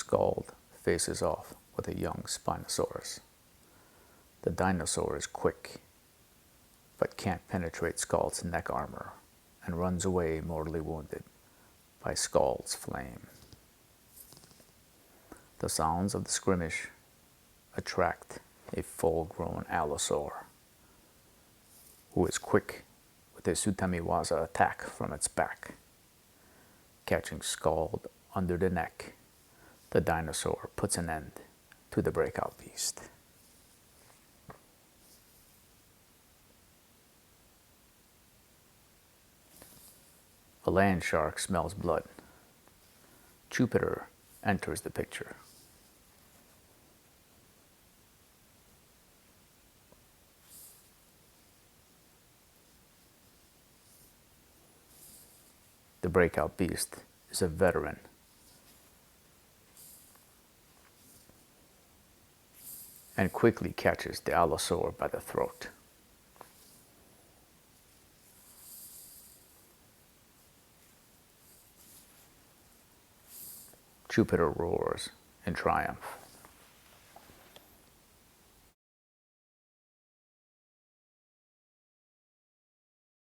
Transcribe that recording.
Skald faces off with a young Spinosaurus. The dinosaur is quick, but can't penetrate Skald's neck armor and runs away mortally wounded by Skald's flame. The sounds of the skirmish attract a full-grown Allosaur, who is quick with a Sutamiwaza attack from its back. Catching Skald under the neck, the dinosaur puts an end to the Breakout Beast. A land shark smells blood. Jupiter enters the picture. The Breakout Beast is a veteran and quickly catches the Allosaur by the throat. Jupiter roars in triumph.